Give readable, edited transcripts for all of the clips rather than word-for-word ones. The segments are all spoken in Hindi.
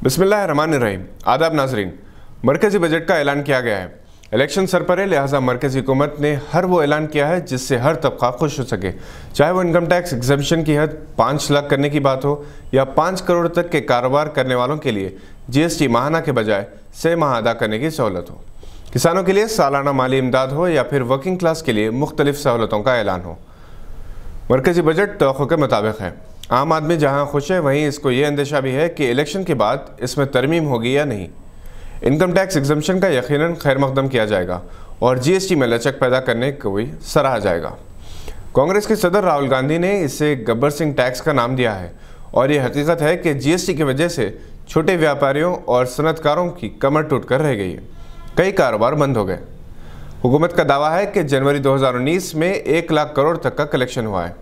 बिस्मिल्लाहिर्रहमानिर्रहीम। आदाब नाजरीन, मरकजी बजट का ऐलान किया गया है। इलेक्शन सर पर है, लिहाजा मरकजी हुकूमत ने हर वो ऐलान किया है जिससे हर तबका खुश हो सके, चाहे वो इनकम टैक्स एग्जम्पशन की हद 5 लाख करने की बात हो या 5 करोड़ तक के कारोबार करने वालों के लिए GST माहाना के बजाय 6 माह अदा करने की सहूलत हो, किसानों के लिए सालाना माली इमदाद हो या फिर वर्किंग क्लास के लिए मुख्तलिफ सहूलतों का ऐलान हो। मरकजी बजट तवक्को के मुताबिक है। आम आदमी जहां खुश है, वहीं इसको ये अंदेशा भी है कि इलेक्शन के बाद इसमें तरमीम होगी या नहीं। इनकम टैक्स एग्जम्पशन का यकीनन खैर मकदम किया जाएगा और GST में लचक पैदा करने को भी सराहा जाएगा। कांग्रेस के सदर राहुल गांधी ने इसे गब्बर सिंह टैक्स का नाम दिया है और ये हकीकत है कि GST की वजह से छोटे व्यापारियों और सनतकारों की कमर टूट कर रह गई है। कई कारोबार बंद हो गए। हुकूमत का दावा है कि जनवरी 2019 में 1 लाख करोड़ तक का कलेक्शन हुआ है।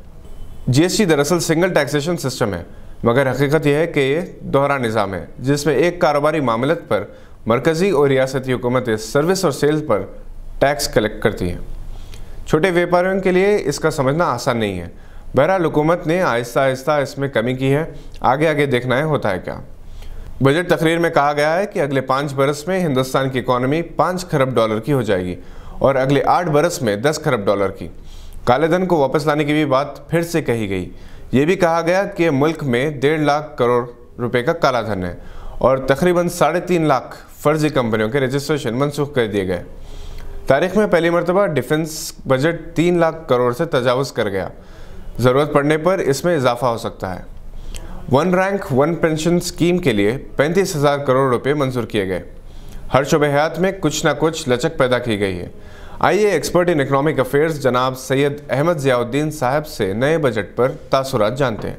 GST दरअसल सिंगल टैक्सेशन सिस्टम है, मगर हकीकत यह है कि ये दोहरा निज़ाम है जिसमें एक कारोबारी मामलत पर मरकज़ी और रियासती हुकूमतें सर्विस और सेल्स पर टैक्स कलेक्ट करती हैं। छोटे व्यापारियों के लिए इसका समझना आसान नहीं है। बहरहाल हुकूमत ने आहिस्ता आहिस्ता इसमें कमी की है। आगे आगे देखना है होता है क्या। बजट तकरीर में कहा गया है कि अगले 5 बरस में हिंदुस्तान की इकॉनमी 5 खरब डॉलर की हो जाएगी और अगले 8 बरस में 10 खरब डॉलर की। काले धन को वापस लाने की भी बात फिर से कही गई। ये भी कहा गया कि मुल्क में 1.5 लाख करोड़ रुपए का काला धन है और तकरीबन 3.5 लाख फर्जी कंपनियों के रजिस्ट्रेशन मनसूख कर दिए गए। तारीख में पहली मरतबा डिफेंस बजट 3 लाख करोड़ से तजावज़ कर गया। ज़रूरत पड़ने पर इसमें इजाफा हो सकता है। 1 रैंक 1 पेंशन स्कीम के लिए 35,000 करोड़ रुपए मंजूर किए गए। हर शोबे हयात में कुछ ना कुछ लचक पैदा की गई है। आइए एक्सपर्ट इन इकनॉमिक अफेयर्स जनाब सैयद अहमद ज़ियाउद्दीन साहब से नए बजट पर तासुरात जानते हैं।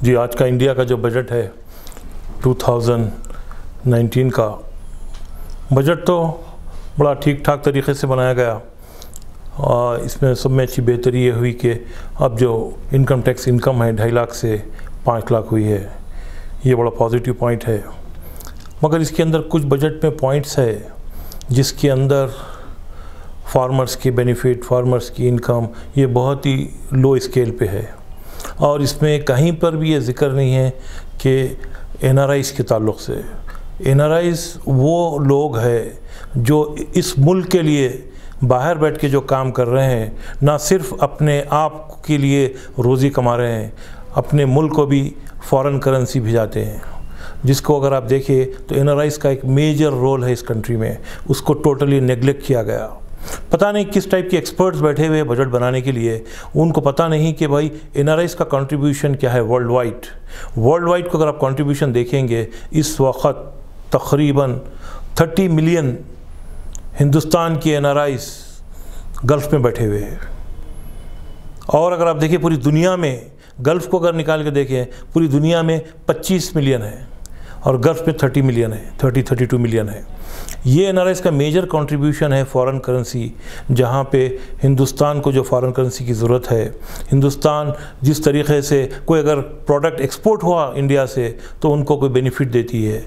जी, आज का इंडिया का जो बजट है 2019 का बजट तो बड़ा ठीक ठाक तरीके से बनाया गया और इसमें सब में अच्छी बेहतरी ये हुई कि अब जो इनकम टैक्स इनकम है 2.5 लाख से 5 लाख हुई है। ये बड़ा पॉजिटिव पॉइंट है, मगर इसके अंदर कुछ बजट में पॉइंट्स है जिसके अंदर फार्मर्स की बेनिफिट, फार्मर्स की इनकम ये बहुत ही लो स्केल पे है और इसमें कहीं पर भी ये ज़िक्र नहीं है कि NRIs के ताल्लुक़ से। NRIs वो लोग हैं जो इस मुल्क के लिए बाहर बैठ के जो काम कर रहे हैं, ना सिर्फ अपने आप के लिए रोज़ी कमा रहे हैं, अपने मुल्क को भी फॉरेन करेंसी भिजाते हैं, जिसको अगर आप देखें तो NRIs का एक मेजर रोल है इस कंट्री में। उसको टोटली नेगलेक्ट किया गया। पता नहीं किस टाइप के एक्सपर्ट्स बैठे हुए बजट बनाने के लिए, उनको पता नहीं कि भाई NRIs का कंट्रीब्यूशन क्या है वर्ल्ड वाइड को अगर आप कंट्रीब्यूशन देखेंगे इस वक्त तकरीबन 30 मिलियन हिंदुस्तान के NRIs गल्फ़ में बैठे हुए हैं। और अगर आप देखिए पूरी दुनिया में, गल्फ़ को अगर निकाल के देखें, पूरी दुनिया में 25 मिलियन है और गल्फ़ में 30 मिलियन है, 32 मिलियन है। ये NRIs का मेजर कंट्रीब्यूशन है फॉरेन करेंसी, जहाँ पे हिंदुस्तान को जो फॉरेन करेंसी की ज़रूरत है, हिंदुस्तान जिस तरीके से कोई अगर प्रोडक्ट एक्सपोर्ट हुआ इंडिया से तो उनको कोई बेनिफिट देती है।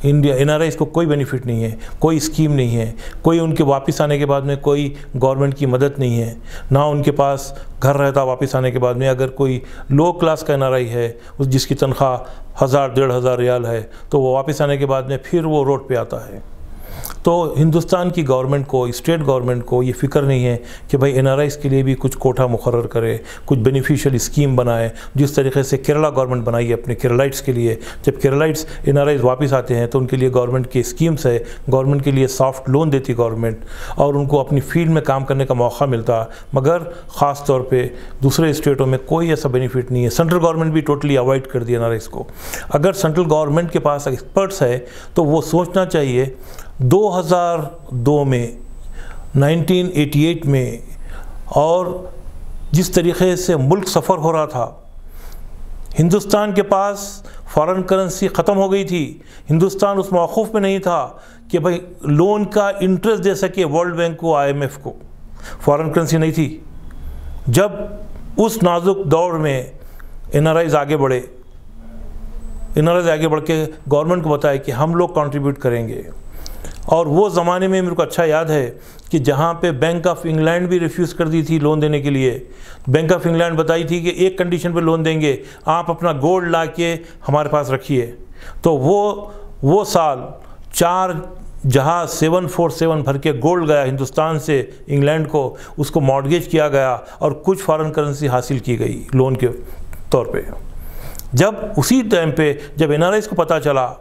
इंडिया NRIs को कोई बेनिफिट नहीं है, कोई स्कीम नहीं है, कोई उनके वापस आने के बाद में कोई गवर्नमेंट की मदद नहीं है, ना उनके पास घर रहता वापस आने के बाद में। अगर कोई लो क्लास का NRI है उस जिसकी तनख्वाह 1000-1,500 रियाल है तो वो वापस आने के बाद में फिर वो रोड पे आता है। तो हिंदुस्तान की गवर्नमेंट को, स्टेट गवर्नमेंट को ये फ़िक्र नहीं है कि भाई NRIs के लिए भी कुछ कोटा मुकर्रर करे, कुछ बेनिफिशियल स्कीम बनाए, जिस तरीके से केरला गवर्नमेंट बनाई है अपने केरलाइट्स के लिए। जब केरलाइट्स NRIs वापस आते हैं तो उनके लिए गवर्नमेंट की स्कीम्स है, गवर्नमेंट के लिए सॉफ्ट लोन देती गवर्नमेंट और उनको अपनी फील्ड में काम करने का मौका मिलता। मगर ख़ास तौर पर दूसरे स्टेटों में कोई ऐसा बेनिफिट नहीं है। सेंट्रल गवर्नमेंट भी टोटली अवॉइड कर दी NRIs को। अगर सेंट्रल गवर्नमेंट के पास एक्सपर्ट्स है तो वो सोचना चाहिए 2002 में, 1988 में और जिस तरीके से मुल्क सफ़र हो रहा था, हिंदुस्तान के पास फॉरेन करेंसी ख़त्म हो गई थी। हिंदुस्तान उस मौक़ूफ़ में नहीं था कि भाई लोन का इंटरेस्ट दे सके वर्ल्ड बैंक को, IMF को। फॉरेन करेंसी नहीं थी। जब उस नाजुक दौर में NRIs आगे बढ़े, NRIs आगे बढ़ के गवर्नमेंट को बताया कि हम लोग कंट्रीब्यूट करेंगे। और वो ज़माने में मेरे को अच्छा याद है कि जहाँ पे बैंक ऑफ इंग्लैंड भी रिफ्यूज़ कर दी थी लोन देने के लिए। बैंक ऑफ इंग्लैंड बताई थी कि एक कंडीशन पे लोन देंगे, आप अपना गोल्ड ला के हमारे पास रखिए। तो वो वो साल 4 जहाज 747 भर के गोल्ड गया हिंदुस्तान से इंग्लैंड को, उसको मॉर्गेज किया गया और कुछ फॉरेन करेंसी हासिल की गई लोन के तौर पे। जब उसी टाइम पे जब एनआरआईज़ को पता चला,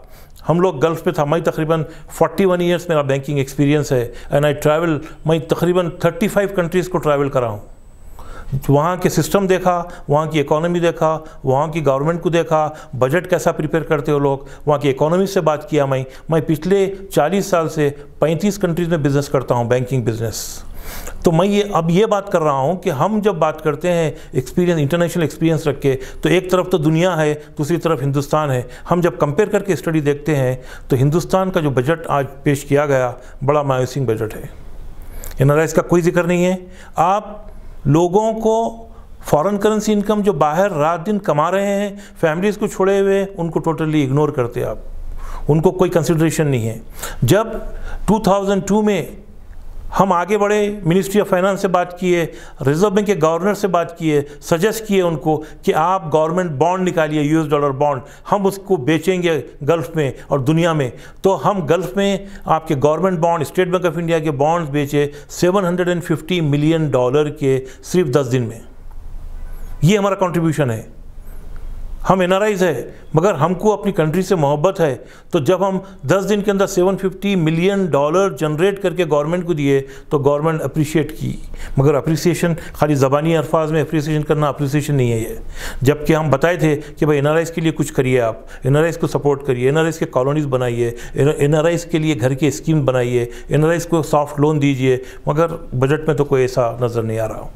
हम लोग गल्फ़ पे था, मैं तकरीबन 41 ईयर्स मेरा बैंकिंग एक्सपीरियंस है एंड आई ट्रैवल, मैं तकरीबन 35 कंट्रीज़ को ट्रैवल करा हूँ। वहाँ के सिस्टम देखा, वहाँ की इकोनॉमी देखा, वहाँ की गवर्नमेंट को देखा, बजट कैसा प्रिपेयर करते हो लोग, वहाँ की इकोनॉमी से बात किया। मैं पिछले 40 साल से 35 कंट्रीज़ में बिज़नेस करता हूँ, बैंकिंग बिज़नेस। तो मैं अब ये बात कर रहा हूँ कि हम जब बात करते हैं एक्सपीरियंस, इंटरनेशनल एक्सपीरियंस रख के, तो एक तरफ तो दुनिया है, दूसरी तरफ हिंदुस्तान है। हम जब कंपेयर करके स्टडी देखते हैं तो हिंदुस्तान का जो बजट आज पेश किया गया बड़ा मायूसिंग बजट है। एनआरआईज़ का कोई जिक्र नहीं है। आप लोगों को फॉरेन करेंसी इनकम जो बाहर रात दिन कमा रहे हैं, फैमिलीज़ को छोड़े हुए, उनको टोटली इग्नोर करते आप, उनको कोई कंसिडरेशन नहीं है। जब 2002 में हम आगे बढ़े, मिनिस्ट्री ऑफ फाइनेंस से बात किए, रिजर्व बैंक के गवर्नर से बात किए, सजेस्ट किए उनको कि आप गवर्नमेंट बॉन्ड निकालिए, यूएस डॉलर बॉन्ड, हम उसको बेचेंगे गल्फ़ में और दुनिया में। तो हम गल्फ़ में आपके government bond, state bank of India के बॉन्ड्स बेचे $750 मिलियन के सिर्फ 10 दिन में। ये हमारा कंट्रीब्यूशन है। हम एनआरआईज़ है मगर हमको अपनी कंट्री से मोहब्बत है। तो जब हम 10 दिन के अंदर $750 मिलियन जनरेट करके गवर्नमेंट को दिए तो गवर्नमेंट अप्रिशिएट की। मगर अप्रिसिएशन खाली ज़बानी अल्फाज में अप्रिसिएशन करना अप्रिसिएशन नहीं है ये। जबकि हम बताए थे कि भाई एनआरआईज़ के लिए कुछ करिए, आप एनआरआईज़ को सपोर्ट करिए, एनआरआईज़ के कॉलोनीज़ बनाइए, एनआरआईज़ के लिए घर की स्कीम बनाइए, एनआरआईज़ को सॉफ्ट लोन दीजिए। मगर बजट में तो कोई ऐसा नज़र नहीं आ रहा।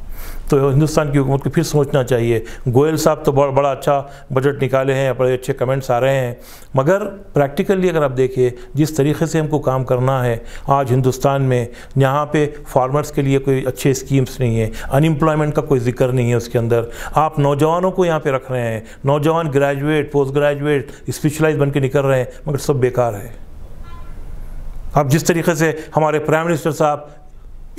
तो हिंदुस्तान की हुकूमत को फिर सोचना चाहिए। गोयल साहब तो बड़ा अच्छा बजट निकाले हैं, बड़े अच्छे कमेंट्स आ रहे हैं, मगर प्रैक्टिकली अगर आप देखिए जिस तरीके से हमको काम करना है आज हिंदुस्तान में, यहाँ पे फार्मर्स के लिए कोई अच्छे स्कीम्स नहीं है, अनएम्प्लॉयमेंट का कोई जिक्र नहीं है उसके अंदर। आप नौजवानों को यहाँ पे रख रहे हैं, नौजवान ग्रेजुएट, पोस्ट ग्रेजुएट, स्पेशलाइज बन के निकल रहे हैं, मगर सब बेकार है। अब जिस तरीके से हमारे प्राइम मिनिस्टर साहब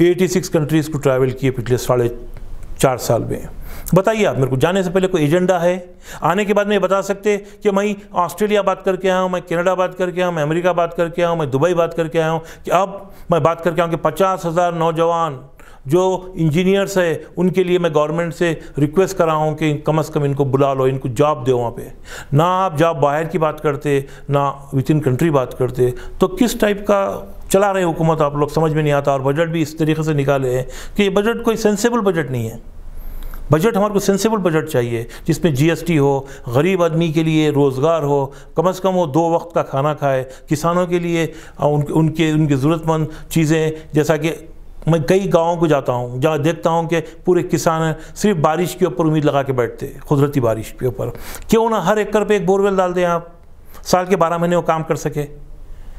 86 कंट्रीज़ को ट्रैवल किए पिछले 4.5 साल में, बताइए आप मेरे को, जाने से पहले कोई एजेंडा है? आने के बाद में ये बता सकते कि मैं ऑस्ट्रेलिया बात करके आया हूँ, मैं कनाडा बात करके आया हूँ, मैं अमेरिका बात करके आया हूँ, मैं दुबई बात करके आया हूँ, कि अब मैं बात करके आया हूँ कि 50,000 नौजवान जो इंजीनियर्स है उनके लिए मैं गवर्नमेंट से रिक्वेस्ट कर रहा हूँ कि कम से कम इनको बुला लो, इनको जॉब दो वहाँ पे। ना आप जॉब बाहर की बात करते, ना विद इन कंट्री बात करते, तो किस टाइप का चला रहे हुकूमत आप लोग, समझ में नहीं आता। और बजट भी इस तरीके से निकाले हैं कि ये बजट कोई सेंसेबल बजट नहीं है। बजट हमारे को सेंसेबल बजट चाहिए जिसमें जीएसटी हो, गरीब आदमी के लिए रोज़गार हो, कम से कम वो 2 वक्त का खाना खाए, किसानों के लिए उनके ज़रूरतमंद चीज़ें, जैसा कि मैं कई गाँवों को जाता हूँ जहाँ देखता हूँ कि पूरे किसान सिर्फ बारिश के ऊपर उम्मीद लगा के बैठते, कुदरती बारिश के ऊपर। क्यों ना हर एकड़ पे एक बोरवेल डाल दें आप, साल के 12 महीने वो काम कर सके।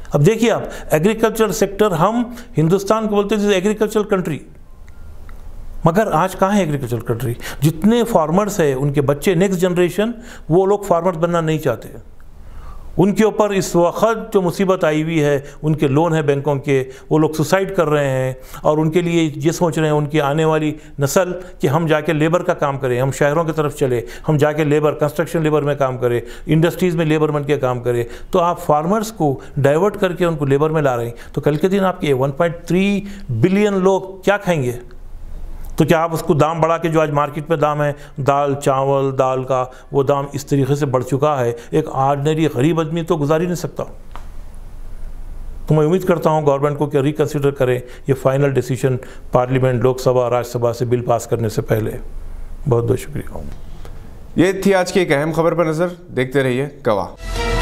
अब देखिए आप, एग्रीकल्चर सेक्टर, हम हिंदुस्तान को बोलते हैं एग्रीकल्चर कंट्री, मगर आज कहाँ है एग्रीकल्चर कंट्री? जितने फार्मर्स हैं उनके बच्चे, नेक्स्ट जनरेशन, वो लोग फार्मर्स बनना नहीं चाहते। उनके ऊपर इस वक्त जो मुसीबत आई हुई है, उनके लोन है बैंकों के, वो लोग सुसाइड कर रहे हैं और उनके लिए ये सोच रहे हैं उनकी आने वाली नस्ल कि हम जाके लेबर का काम करें, हम शहरों की तरफ चले, हम जाके लेबर, कंस्ट्रक्शन लेबर में काम करें, इंडस्ट्रीज़ में लेबर बन के काम करें। तो आप फार्मर्स को डाइवर्ट करके उनको लेबर में ला रहे हैं, तो कल के दिन आपके 1.3 बिलियन लोग क्या खाएंगे? तो क्या आप उसको दाम बढ़ा के, जो आज मार्केट में दाम है दाल, चावल, दाल का, वो दाम इस तरीके से बढ़ चुका है, एक ऑर्डिनरी गरीब आदमी तो गुजार ही नहीं सकता। तो मैं उम्मीद करता हूं गवर्नमेंट को कि रिकन्सिडर करें ये final decision parliament, Lok Sabha, Rajya Sabha से बिल पास करने से पहले। बहुत बहुत शुक्रिया। ये थी आज की एक अहम खबर पर नज़र। देखते रहिए गवाह।